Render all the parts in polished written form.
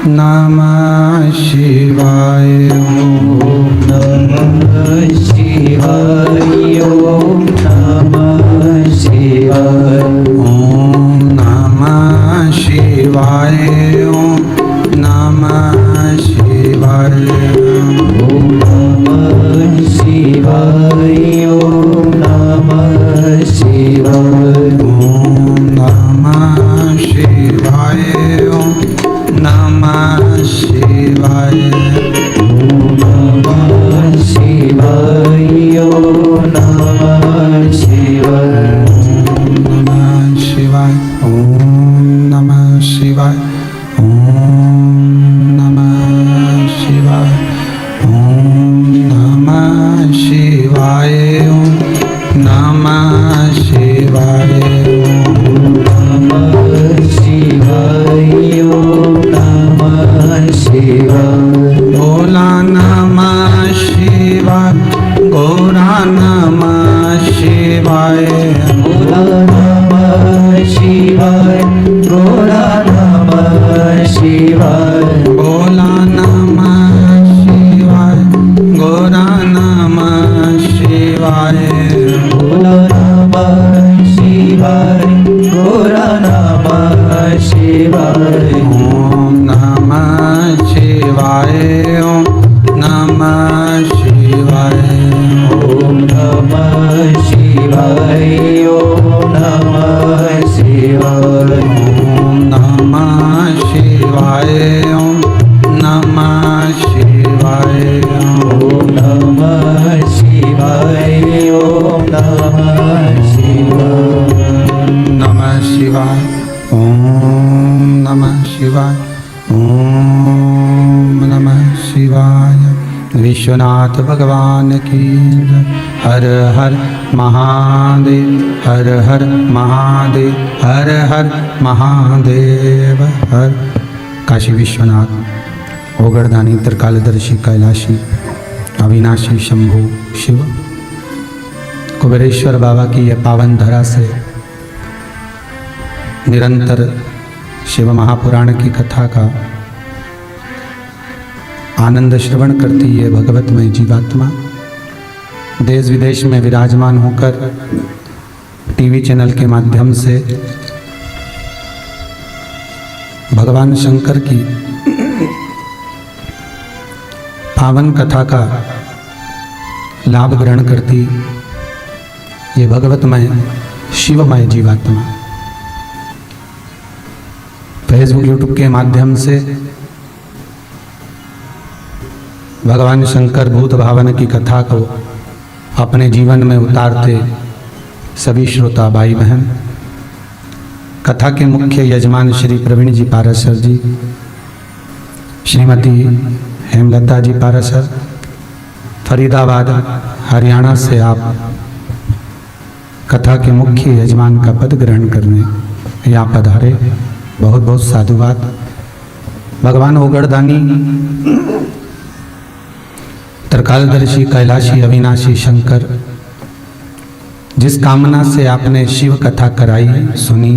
नमः शिवाय। ओम नमः शिवाय। ओम नमः शिवाय। ओम नमः शिवाय। ओम नमः शिवाय। ओम नमः शिवाय। ओम नमः शिवाय। ओम नमः शिवाय। ओम नमः शिवाय। ओम नमः शिवाय। ओम नमः शिवाय। नमः शिवाय। ओम नमः शिवाय। ओम नमः शिवाय। ओम नमः शिवाय। ओम नमः शिवाय। नमः शिवाय। ओम नमः शिवाय। भोला नमः शिवाय। गौरा नमः शिवाय। भोला नमः शिवाय। गौरा नमः शिवाय। भोला नमः शिवाय। गौरा नमः शिवाय। भोला नमः शिवाय। गौरा नमः शिवाय। ओम नमः शिवाय। ओम नमः शिवाय। ओम नमः शिवाय। ओम नमः शिवाय। ओम नमः शिवाय। ओम नमः शिवाय। ओम नमः शिवाय। ओम नमः शिवाय। नमः शिवाय। ओम नमः शिवाय। ओम नमः शिवाय। विश्वनाथ भगवान की जय। हर हर महादेव। हर हर महादेव। हर हर महादेव। हर काशी विश्वनाथ ओगरदानी त्रिकालदर्शी कैलाशी अविनाशी शंभु शिव कुबेरेश्वर बाबा की यह पावन धरा से निरंतर शिव महापुराण की कथा का आनंद श्रवण करती है भगवतमय जीवात्मा देश विदेश में विराजमान होकर टीवी चैनल के माध्यम से भगवान शंकर की पावन कथा का लाभ ग्रहण करती ये भगवतमय शिवमय जीवात्मा फेसबुक यूट्यूब के माध्यम से भगवान शंकर भूत भावन की कथा को अपने जीवन में उतारते सभी श्रोता भाई बहन कथा के मुख्य यजमान श्री प्रवीण जी पाराशर जी, श्रीमती हेमलता जी पाराशर, फरीदाबाद हरियाणा से आप कथा के मुख्य यजमान का पद ग्रहण करने यहाँ पधारे। बहुत बहुत साधुवाद। भगवान ओगरदानी त्रिकालदर्शी कैलाशी अविनाशी शंकर जिस कामना से आपने शिव कथा कराई सुनी,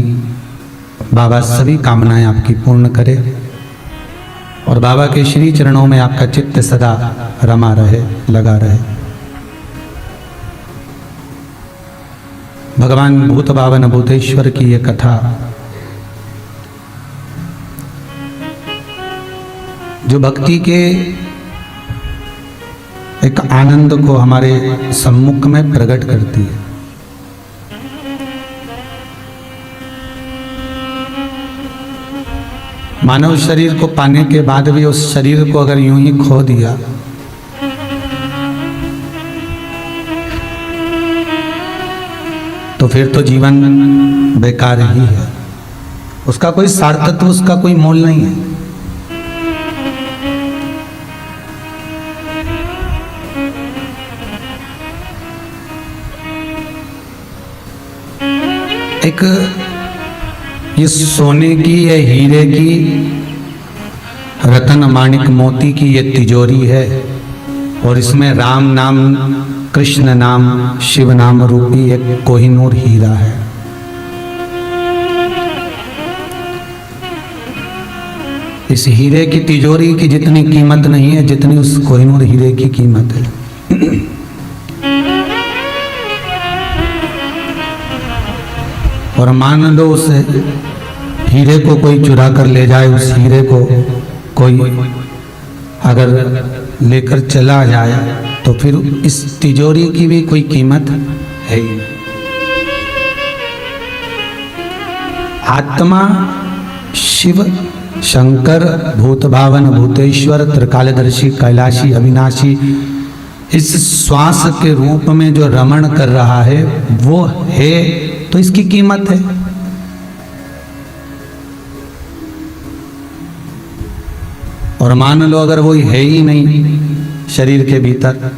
बाबा सभी कामनाएं आपकी पूर्ण करे और बाबा के श्री चरणों में आपका चित्त सदा रमा रहे, लगा रहे। भगवान भूत भावन भूतेश्वर की ये कथा जो भक्ति के एक आनंद को हमारे सम्मुख में प्रकट करती है। मानव शरीर को पाने के बाद भी उस शरीर को अगर यूं ही खो दिया तो फिर तो जीवन बेकार ही है, उसका कोई सार्थत्व, उसका कोई मोल नहीं है। एक ये सोने की, ये हीरे की, रतन माणिक मोती की ये तिजोरी है और इसमें राम नाम, कृष्ण नाम, शिव नाम रूपी एक कोहिनूर हीरा है। इस हीरे की तिजोरी की जितनी कीमत नहीं है जितनी उस कोहिनूर हीरे की कीमत है। और मान लो उस हीरे को कोई चुरा कर ले जाए, उस हीरे को कोई अगर लेकर चला जाए तो फिर इस तिजोरी की भी कोई कीमत है ही। आत्मा शिव शंकर भूत भावन भूतेश्वर त्रिकालदर्शी कैलाशी अविनाशी इस श्वास के रूप में जो रमण कर रहा है वो है, तो इसकी कीमत है। और मान लो अगर वो है ही नहीं शरीर के भीतर,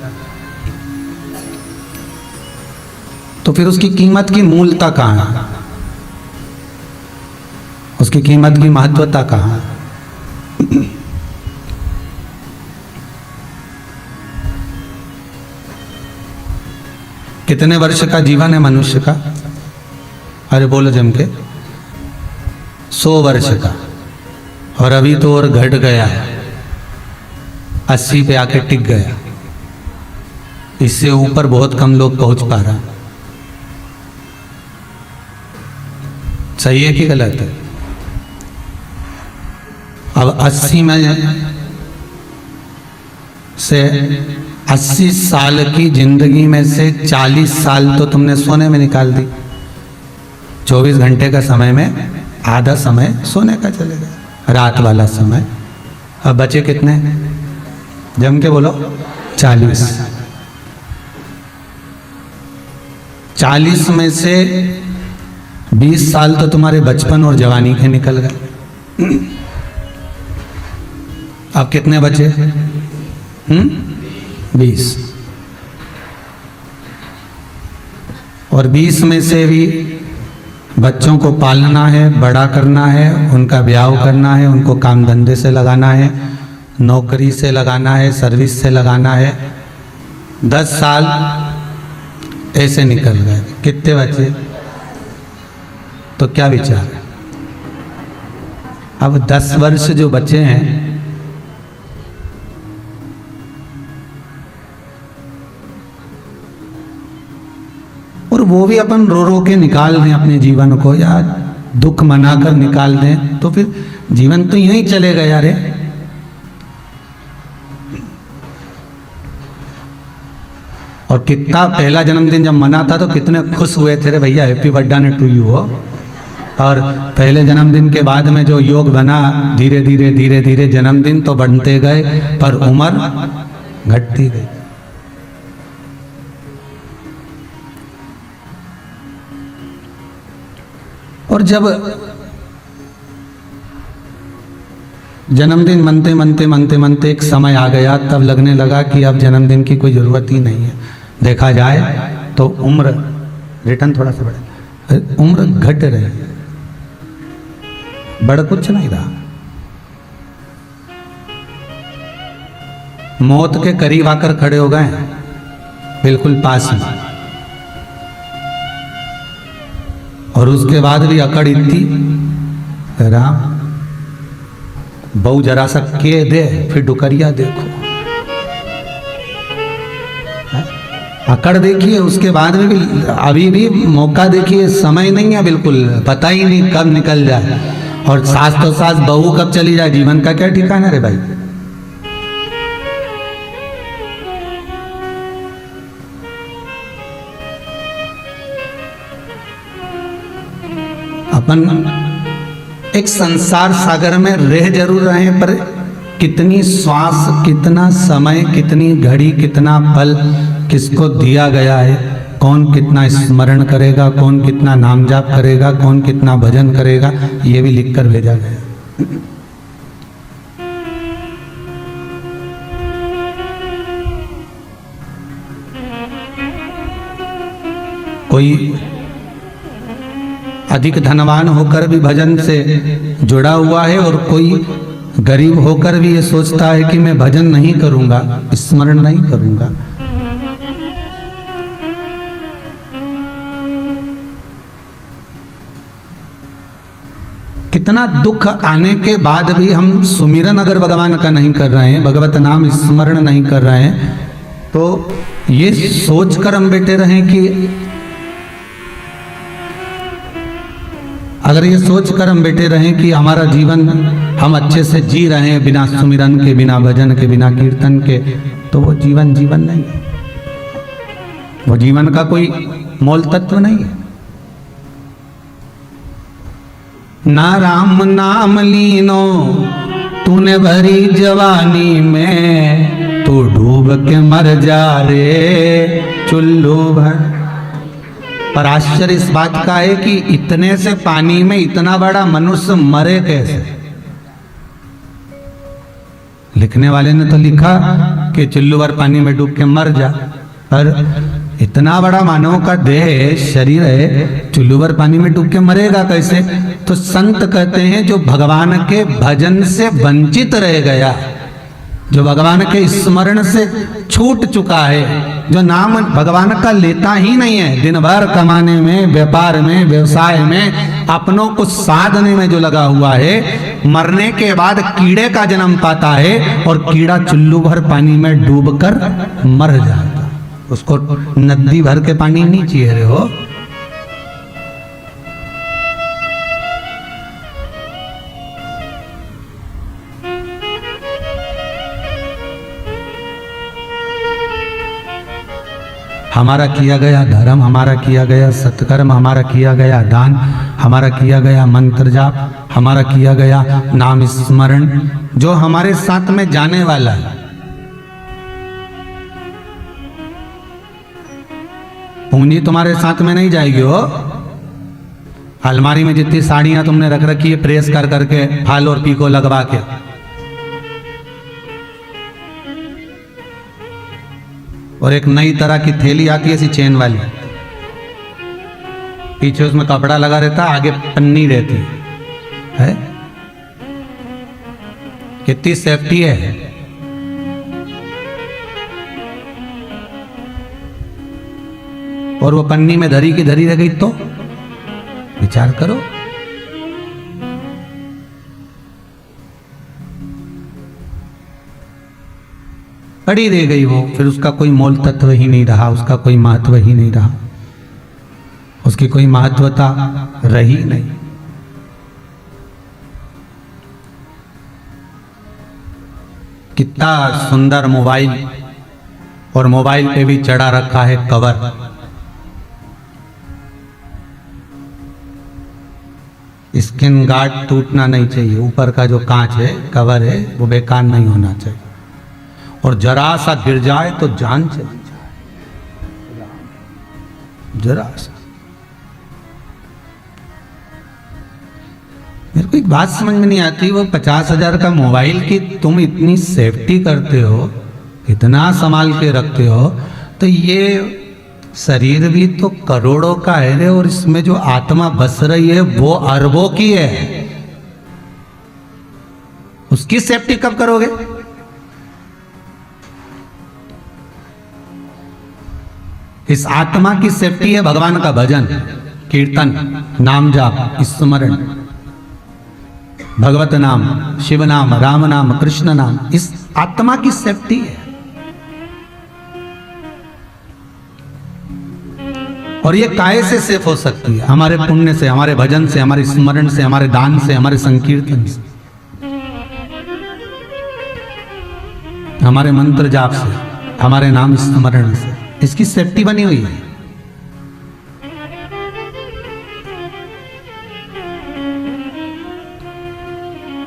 तो फिर उसकी कीमत की मूलता कहाँ है, उसकी कीमत की महत्वता कहाँ है? कितने वर्ष का जीवन है मनुष्य का? अरे बोलो जम के 100 वर्ष का। और अभी तो और घट गया है, 80 पे आके टिक गया। इससे ऊपर बहुत कम लोग पहुंच पा रहा। सही है कि गलत है? अब 80 में से 80 साल की जिंदगी में से 40 साल तो तुमने सोने में निकाल दी। 24 घंटे का समय में आधा समय सोने का चलेगा, रात वाला समय। अब बचे कितने? जम के बोलो 40। 40 में से 20 साल तो तुम्हारे बचपन और जवानी के निकल गए। अब कितने बचे? 20। और 20 में से भी बच्चों को पालना है, बड़ा करना है, उनका ब्याह करना है, उनको काम धंधे से लगाना है, नौकरी से लगाना है, सर्विस से लगाना है। 10 साल ऐसे निकल गए। कितने बचे? तो क्या विचार है? अब 10 वर्ष जो बचे हैं, और वो भी अपन रो रो के निकाल दें अपने जीवन को, या दुख मनाकर निकाल दें, तो फिर जीवन तो यहीं चलेगा यार। और कितना पहला जन्मदिन जब मना था तो कितने खुश हुए थे रे भैया, हैप्पी बर्थडे टू यू हो। और पहले जन्मदिन के बाद में जो योग बना, धीरे धीरे धीरे धीरे जन्मदिन तो बढ़ते गए पर उम्र घटती गई। और जब जन्मदिन मनते मनते मनते मनते एक समय आ गया, तब लगने लगा कि अब जन्मदिन की कोई ज़रूरत ही नहीं है। देखा जाए तो उम्र रिटर्न थोड़ा सा बढ़े, उम्र घट रही है, बढ़ कुछ नहीं रहा। मौत के करीब आकर खड़े हो गए, बिल्कुल पास में। और उसके बाद भी अकड़ इतनी, राम बहु जरा सा के दे फिर डुकरिया देखो। अकड़ देखिए, उसके बाद में भी अभी भी मौका देखिए, समय नहीं है बिल्कुल, पता ही नहीं कब निकल जाए। और सास तो सास, बहू कब चली जाए, जीवन का क्या ठिकाना रे भाई। अपन एक संसार सागर में रह जरूर रहे, पर कितनी श्वास, कितना समय, कितनी घड़ी, कितना पल किसको दिया गया है, कौन कितना स्मरण करेगा, कौन कितना नाम जाप करेगा, कौन कितना भजन करेगा, ये भी लिखकर भेजा गया। कोई अधिक धनवान होकर भी भजन से जुड़ा हुआ है, और कोई गरीब होकर भी ये सोचता है कि मैं भजन नहीं करूंगा, स्मरण नहीं करूंगा। कितना दुख आने के बाद भी हम सुमिरन अगर भगवान का नहीं कर रहे हैं, भगवत नाम स्मरण नहीं कर रहे हैं, तो ये सोचकर हम बैठे रहें कि अगर ये सोचकर हम बैठे रहें कि हमारा जीवन हम अच्छे से जी रहे हैं बिना सुमिरन के, बिना भजन के, बिना कीर्तन के, तो वो जीवन जीवन नहीं है, वो जीवन का कोई मोल तत्व नहीं है। ना राम नाम लीनो तूने भरी जवानी में, तू डूब के मर जा रे चुल्लू भर। पर आश्चर्य इस बात का है कि इतने से पानी में इतना बड़ा मनुष्य मरे कैसे। लिखने वाले ने तो लिखा कि चुल्लू भर पानी में डूब के मर जा, पर इतना बड़ा मानव का देह शरीर है, चुल्लू भर पानी में डूब के मरेगा कैसे। तो संत कहते हैं जो भगवान के भजन से वंचित रह गया, जो भगवान के स्मरण से छूट चुका है, जो नाम भगवान का लेता ही नहीं है, दिन भर कमाने में, व्यापार में, व्यवसाय में, अपनों को साधने में जो लगा हुआ है, मरने के बाद कीड़े का जन्म पाता है और कीड़ा चुल्लू भर पानी में डूबकर मर जाता। उसको नदी भर के पानी नहीं चाहिए रे हो। हमारा किया गया धर्म, हमारा किया गया सत्कर्म, हमारा किया गया दान, हमारा किया गया मंत्र जाप, हमारा किया गया नाम स्मरण, जो हमारे साथ में जाने वाला है, पूंजी तुम्हारे साथ में नहीं जाएगी हो। अलमारी में जितनी साड़ियां तुमने रख रखी है प्रेस कर करके, फाल और पीको लगवा के, और एक नई तरह की थैली आती है ऐसी चेन वाली, पीछे उसमें कपड़ा लगा रहता, आगे पन्नी रहती है। कितनी सेफ्टी है। और वो पन्नी में धरी की धरी रह गई तो विचार करो। पड़ी रह गई वो, फिर उसका कोई मोल तत्व ही नहीं रहा, उसका कोई महत्व ही नहीं रहा, उसकी कोई महत्वता रही नहीं। कितना सुंदर मोबाइल, और मोबाइल पे भी चढ़ा रखा है कवर। स्क्रीन गार्ड टूटना नहीं चाहिए, ऊपर का जो कांच है, कवर है, वो बेकार नहीं होना चाहिए, और जरा सा गिर जाए तो जान चली जाए, जरा सा। मेरे को एक बात समझ में नहीं आती, वो 50,000 का मोबाइल की तुम इतनी सेफ्टी करते हो, इतना संभाल के रखते हो, तो ये शरीर भी तो करोड़ों का है रे, और इसमें जो आत्मा बस रही है वो अरबों की है। उसकी सेफ्टी कब करोगे? इस आत्मा की सेफ्टी है भगवान का भजन, कीर्तन, नाम जाप, स्मरण, भगवत नाम, शिव नाम, राम नाम, कृष्ण नाम, इस आत्मा की सेफ्टी है। और ये काहे से सेफ हो सकती है? हमारे पुण्य से, हमारे भजन से, हमारे स्मरण से, हमारे दान से, हमारे संकीर्तन से, हमारे मंत्र जाप से, हमारे नाम स्मरण से, इसकी सेफ्टी बनी हुई है।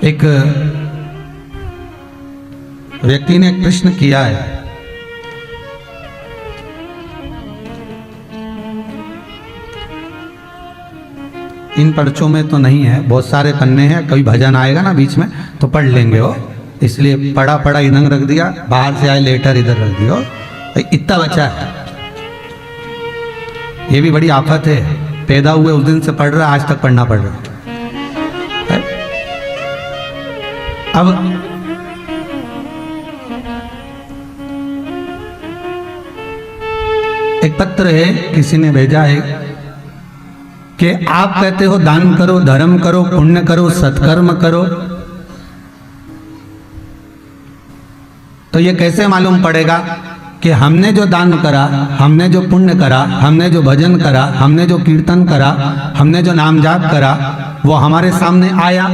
एक व्यक्ति ने एक प्रश्न किया है, इन पर्चों में तो नहीं है, बहुत सारे पन्ने हैं, कभी भजन आएगा ना बीच में तो पढ़ लेंगे हो, इसलिए पढ़ा पढ़ा इधर रख दिया, बाहर से आए लेटर इधर रख दिया, इतना बचा है। ये भी बड़ी आफत है, पैदा हुए उस दिन से पढ़ रहा, आज तक पढ़ना पड़ रहा है। अब एक पत्र है, किसी ने भेजा है कि आप कहते हो दान करो, धर्म करो, पुण्य करो, सत्कर्म करो, तो ये कैसे मालूम पड़ेगा कि हमने जो दान करा, हमने जो पुण्य करा, हमने जो भजन करा, हमने जो कीर्तन करा, हमने जो नाम जाप करा, वो हमारे सामने आया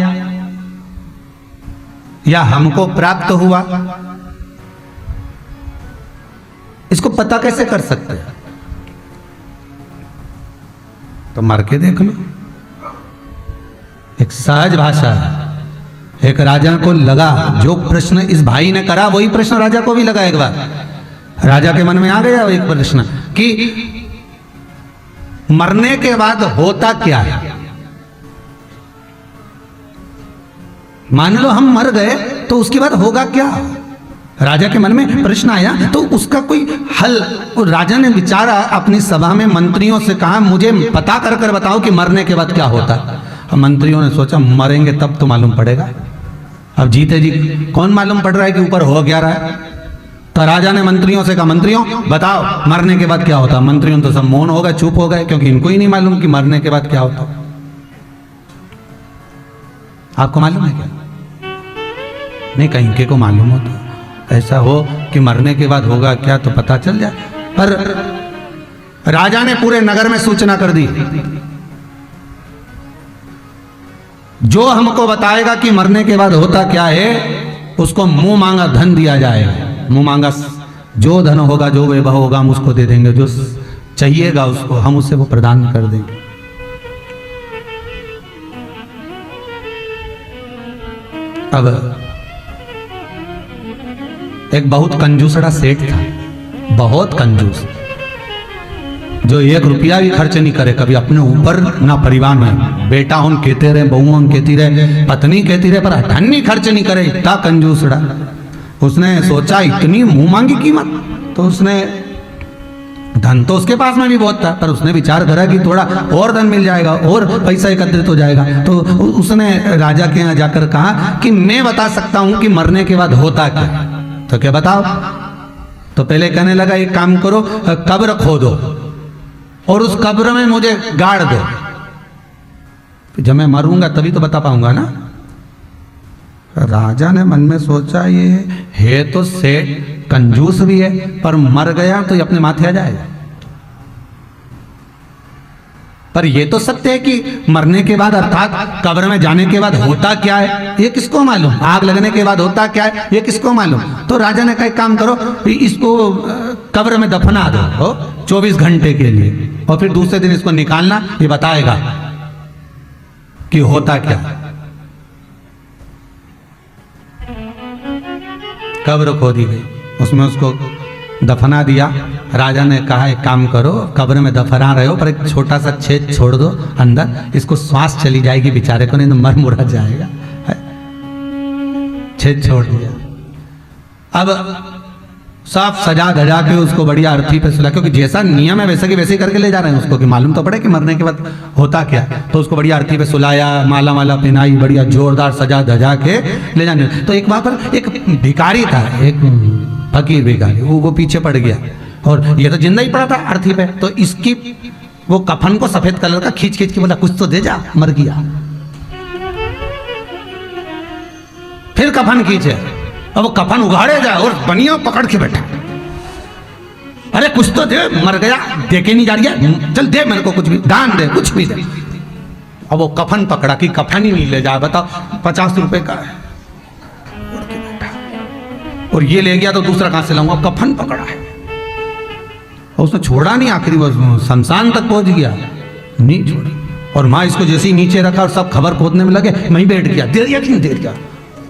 या हमको प्राप्त हुआ? इसको पता कैसे कर सकते हैं? तो मार के देख लो। एक सहज भाषा है। एक राजा को लगा, जो प्रश्न इस भाई ने करा वही प्रश्न राजा को भी लगा। एक बार राजा के मन में आ गया एक प्रश्न कि मरने के बाद होता क्या है। मान लो हम मर गए तो उसके बाद होगा क्या? राजा के मन में प्रश्न आया तो उसका कोई हल, राजा ने विचारा, अपनी सभा में मंत्रियों से कहा मुझे पता कर कर बताओ कि मरने के बाद क्या होता। अब मंत्रियों ने सोचा मरेंगे तब तो मालूम पड़ेगा। अब जीते जी कौन मालूम पड़ रहा है कि ऊपर हो क्या रहा है। तो राजा ने मंत्रियों से कहा मंत्रियों बताओ मरने के बाद क्या होता। मंत्रियों तो सब मौन हो गए, चुप हो गए, क्योंकि इनको ही नहीं मालूम कि मरने के बाद क्या होता। आपको मालूम है क्या? नहीं, कहीं के को मालूम होता। ऐसा हो कि मरने के बाद होगा क्या तो पता चल जाए। पर राजा ने पूरे नगर में सूचना कर दी, जो हमको बताएगा कि मरने के बाद होता क्या है उसको मुंह मांगा धन दिया जाएगा। मुंह मांगा जो धन होगा, जो वैभव होगा हम उसको दे देंगे, जो चाहिएगा उसको हम उसे वो प्रदान कर देंगे। अब एक बहुत कंजूसड़ा सेठ था, बहुत कंजूस, जो 1 रुपया भी खर्च नहीं करे कभी अपने ऊपर ना परिवार में। बेटा हम कहते रहे, बहू हम कहती रहे, पत्नी कहती रहे, पर धन नहीं खर्च नहीं करे। इतना कंजूसड़ा। उसने सोचा इतनी मुंह मांगी कीमत, तो उसने, धन तो उसके पास में भी बहुत था, पर उसने विचार करा कि थोड़ा और धन मिल जाएगा और पैसा एकत्रित हो जाएगा। तो उसने राजा के यहाँ जाकर कहा कि मैं बता सकता हूं कि मरने के बाद होता क्या। तो क्या बताओ? तो पहले कहने लगा एक काम करो, कब्र खोदो और उस कब्र में मुझे गाड़ दो, जब मैं मरूंगा तभी तो बता पाऊंगा ना। राजा ने मन में सोचा ये है तो सेठ, कंजूस भी है, पर मर गया तो ये अपने माथे आ जाएगा। पर ये तो सत्य है कि मरने के बाद अर्थात कब्र में जाने के बाद होता क्या है ये किसको मालूम। आग लगने के बाद होता क्या है ये किसको मालूम। तो राजा ने कहा एक काम करो, इसको कब्र में दफना दो 24 घंटे के लिए, और फिर दूसरे दिन इसको निकालना, ये बताएगा कि होता क्या। कब्र खोदी गई, उसमें उसको दफना दिया। राजा ने कहा एक काम करो, कब्र में दफना रहे हो पर एक छोटा सा छेद छोड़ दो अंदर, इसको श्वास चली जाएगी बेचारे को, नहीं तो मर मुरा जाएगा। छेद छोड़ दिया। अब सब सजा धजा के उसको बढ़िया अर्थी पे सुला, क्योंकि जैसा नियम है वैसे की वैसे ही करके ले जा रहे हैं उसको, कि मालूम तो पड़े कि मरने के बाद होता क्या। तो उसको बढ़िया अर्थी पे सुलाया, माला माला पहनाई, बढ़िया जोरदार सजा धजा के ले जाने। तो एक वहां पर एक भिखारी था, एक फकीर भिखारी, वो पीछे पड़ गया और ये तो जिंदा ही पड़ा था अर्थी पे। तो इसकी वो कफन को सफेद कलर का खींच खींच के बोला कुछ तो दे जा, मर गया। फिर कफन खींचे, अब वो कफन उगाड़े जाए और बनिया पकड़ के बैठा, अरे कुछ तो दे, मर गया, दे के नहीं जा रही है, चल दे मेरे को कुछ भी, दान दे, कुछ भी दे। अब वो कफन पकड़ा कि कफन ही नहीं ले जाए, बताओ 50 रुपए का है, और ये ले गया तो दूसरा कहां से लाऊंगा, कफन पकड़ा है। और उसने छोड़ा नहीं, आखिरी वो शमशान तक पहुंच गया, नहीं छोड़ी। और माँ इसको जैसे ही नीचे रखा और सब खबर खोदने में लगे, मैं बैठ गया, दे दिया कि नहीं दे दिया,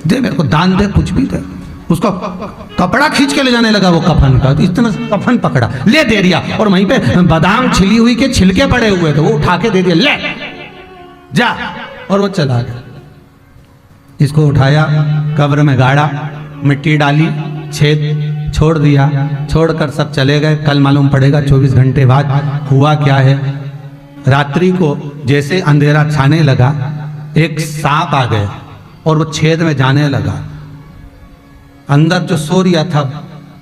दे मेरे को, दान दे, कुछ भी दे। उसका कपड़ा खींच के ले जाने लगा वो कफन का, तो इस तरह से कफन पकड़ा, ले दे दिया। और वहीं पे बादाम छिली हुई के छिलके पड़े हुए थे, वो उठा के दे दिया, ले जा, और वो चला गया। इसको उठाया, कब्र में गाड़ा, मिट्टी डाली, छेद छोड़ दिया, छोड़कर सब चले गए। कल मालूम पड़ेगा 24 घंटे बाद हुआ क्या है। रात्रि को जैसे अंधेरा छाने लगा, एक सांप आ गया और वो छेद में जाने लगा। अंदर जो सो रिया था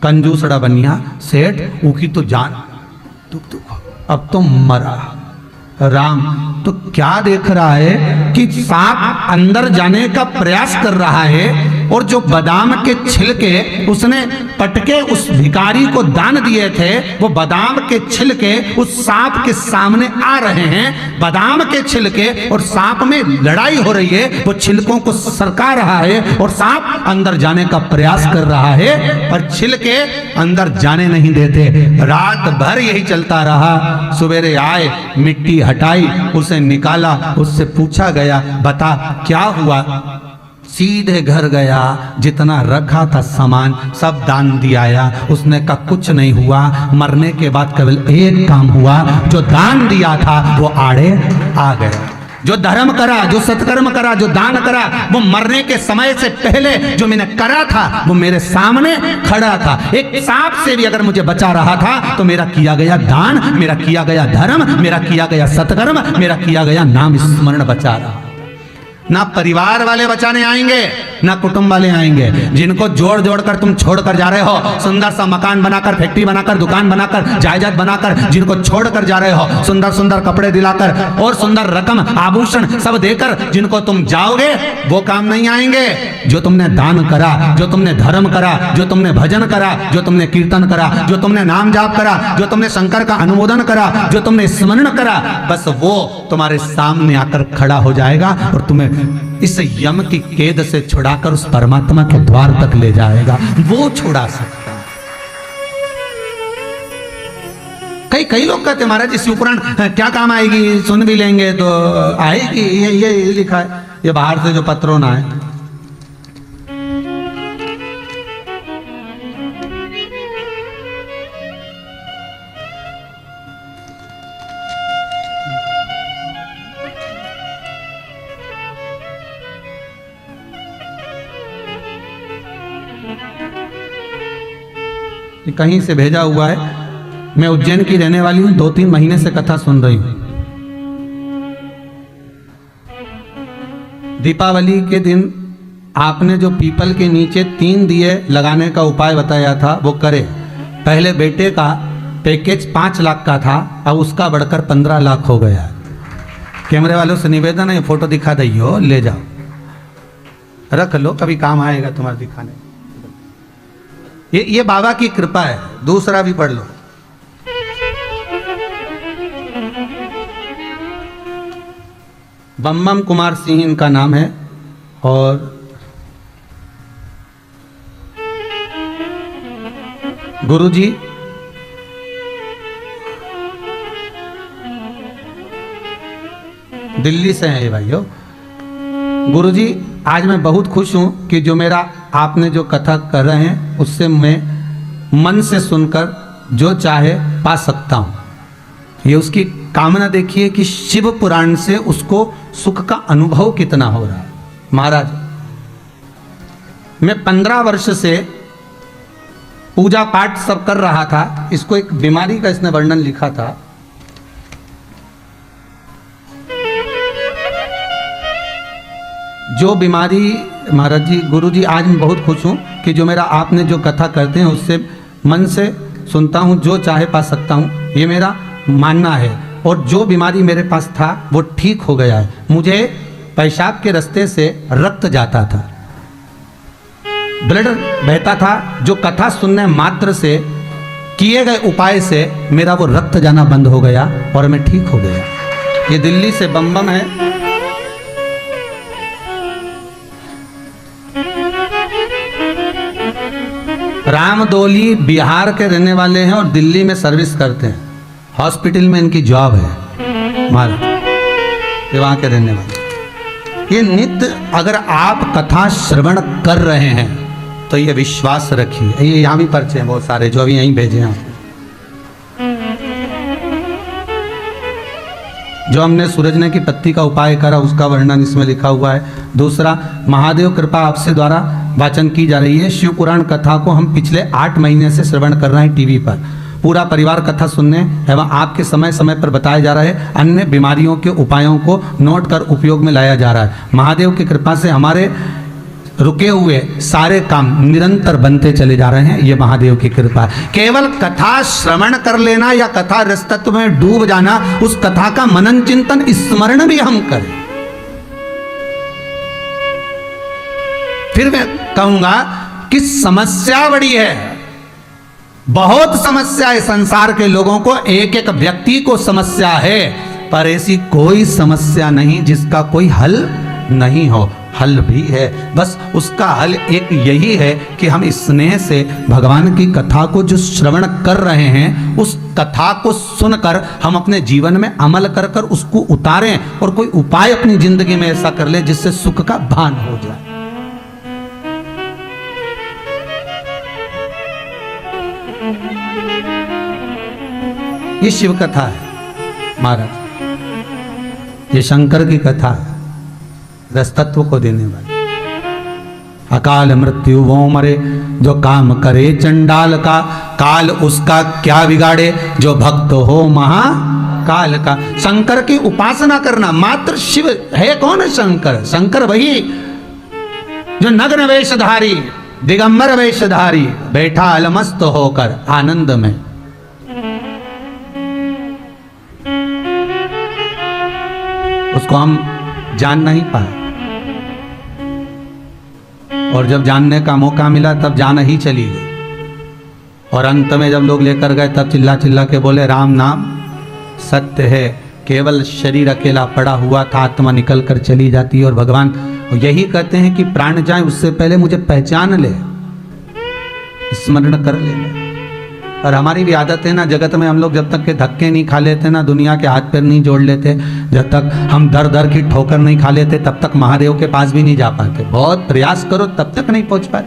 कंजूसड़ा बनिया सेठ, उसकी तो जान दुख दुख, अब तो मरा। राम तो क्या देख रहा है कि सांप अंदर जाने का प्रयास कर रहा है और जो बादाम के छिलके उसने पटके उस भिखारी को दान दिए थे वो बादाम के छिलके उस सांप के सामने आ रहे हैं। बादाम के छिलके और सांप में लड़ाई हो रही है, वो छिलकों को सरका रहा है और सांप अंदर जाने का प्रयास कर रहा है पर छिलके अंदर जाने नहीं देते। रात भर यही चलता रहा। सवेरे आए, मिट्टी हटाई, उसे निकाला, उससे पूछा गया बता क्या हुआ। सीधे घर गया, जितना रखा था सामान सब दान दिया। उसने कहा कुछ नहीं हुआ, मरने के बाद केवल एक काम हुआ, जो दान दिया था वो आड़े आ गया। जो धर्म करा, जो सत्कर्म करा, जो दान करा, वो मरने के समय से पहले जो मैंने करा था वो मेरे सामने खड़ा था। एक सांप से भी अगर मुझे बचा रहा था तो मेरा किया गया दान, मेरा किया गया धर्म, मेरा किया गया सत्कर्म, मेरा किया गया नाम स्मरण बचा रहा। ना परिवार वाले बचाने आएंगे, ना कुटुंब वाले आएंगे। जिनको जोड़ जोड़ कर तुम छोड़ कर जा रहे हो, सुंदर सा मकान बनाकर, फैक्ट्री बनाकर, दुकान बनाकर, जायदाद बनाकर, जिनको छोड़ कर जा रहे हो, सुंदर सुंदर कपड़े दिलाकर और सुंदर रकम आभूषण सब देकर जिनको तुम जाओगे वो काम नहीं आएंगे। जो तुमने दान करा, जो तुमने धर्म करा, जो तुमने भजन करा, जो तुमने कीर्तन करा, जो तुमने नाम जाप करा, जो तुमने शंकर का अनुमोदन करा, जो तुमने स्मरण करा, बस वो तुम्हारे सामने आकर खड़ा हो जाएगा और तुम्हें इस यम की कैद से छुड़ाकर उस परमात्मा के द्वार तक ले जाएगा। वो छुड़ा सकता है। कई लोग कहते हैं महाराज जी शिव पुराण क्या काम आएगी, सुन भी लेंगे तो आएगी। ये लिखा है, ये बाहर से जो पत्रों ना है। कहीं से भेजा हुआ है। मैं उज्जैन की रहने वाली हूं, 2-3 महीने से कथा सुन रही हूं। दीपावली के दिन आपने जो पीपल के नीचे 3 दिए लगाने का उपाय बताया था वो करे। पहले बेटे का पैकेज 5 लाख का था, अब उसका बढ़कर 15 लाख हो गया। कैमरे वालों से निवेदन है, फोटो दिखा दियो, ले जाओ, रख लो, कभी काम आएगा तुम्हारे दिखाने। ये बाबा की कृपा है। दूसरा भी पढ़ लो। बम कुमार सिंह इनका नाम है और गुरुजी दिल्ली से हैं ये भाइयों। गुरुजी आज मैं बहुत खुश हूं कि जो मेरा आपने जो कथा कर रहे हैं उससे मैं मन से सुनकर जो चाहे पा सकता हूं। ये उसकी कामना देखिए कि शिव पुराण से उसको सुख का अनुभव कितना हो रहा है। महाराज मैं 15 वर्ष से पूजा पाठ सब कर रहा था। इसको एक बीमारी का इसने वर्णन लिखा था। जो बीमारी महाराज जी, गुरु जी, आज मैं बहुत खुश हूं कि जो मेरा आपने जो कथा करते हैं उससे मन से सुनता हूं, जो चाहे पा सकता हूं, ये मेरा मानना है। और जो बीमारी मेरे पास था वो ठीक हो गया है। मुझे पेशाब के रास्ते से रक्त जाता था, ब्लड बहता था। जो कथा सुनने मात्र से किए गए उपाय से मेरा वो रक्त जाना बंद हो गया और मैं ठीक हो गया। ये दिल्ली से बम है। रामदोली बिहार के रहने वाले हैं और दिल्ली में सर्विस करते हैं। हॉस्पिटल में इनकी जॉब है। महाराज ये वहां के रहने वाले। ये नित्य अगर आप कथा श्रवण कर रहे हैं तो ये विश्वास रखिए। ये यहाँ भी पर्चे हैं बहुत सारे जो अभी यहीं भेजे हैं। जो हमने सूरजने की पत्ती का उपाय करा उसका वर्णन इसमें लिखा हुआ है। दूसरा, महादेव कृपा आपसे द्वारा वाचन की जा रही है। शिव पुराण कथा को हम पिछले 8 महीने से श्रवण कर रहे हैं टीवी पर। पूरा परिवार कथा सुनने एवं आपके समय समय पर बताया जा रहा है। अन्य बीमारियों के उपायों को नोट कर उपयोग में लाया जा रहा है। महादेव की कृपा से हमारे रुके हुए सारे काम निरंतर बनते चले जा रहे हैं। ये महादेव की कृपा है। केवल कथा श्रवण कर लेना या कथा रसतत्व में डूब जाना, उस कथा का मनन चिंतन स्मरण भी हम करें। फिर मैं कहूंगा कि समस्या बड़ी है, बहुत समस्या है। संसार के लोगों को, एक एक व्यक्ति को समस्या है, पर ऐसी कोई समस्या नहीं जिसका कोई हल नहीं हो। हल भी है, बस उसका हल एक यही है कि हम स्नेह से भगवान की कथा को जो श्रवण कर रहे हैं, उस कथा को सुनकर हम अपने जीवन में अमल कर कर उसको उतारें और कोई उपाय अपनी जिंदगी में ऐसा कर ले जिससे सुख का भान हो जाए। ये शिव कथा है महाराज, ये शंकर की कथा है, रसतत्व को देने वाली। अकाल मृत्यु वो मरे जो काम करे चंडाल का, काल उसका क्या बिगाड़े जो भक्त हो महाकाल का। शंकर की उपासना करना, मात्र शिव है कौन है शंकर? शंकर वही जो नग्न वेशधारी, दिगंबर वेशधारी, बैठा अलमस्त होकर आनंद में। उसको हम जान नहीं पाए, और जब जानने का मौका मिला तब जान ही चली गई। और अंत में जब लोग लेकर गए तब चिल्ला चिल्ला के बोले राम नाम सत्य है। केवल शरीर अकेला पड़ा हुआ था, आत्मा निकल कर चली जाती है। और भगवान यही कहते हैं कि प्राण जाए उससे पहले मुझे पहचान ले, स्मरण कर ले। और हमारी भी आदत है ना, जगत में हम लोग जब तक के धक्के नहीं खा लेते ना, दुनिया के हाथ पैर नहीं जोड़ लेते, जब तक हम दर दर की ठोकर नहीं खा लेते, तब तक महादेव के पास भी नहीं जा पाते। बहुत प्रयास करो तब तक नहीं पहुंच पाते।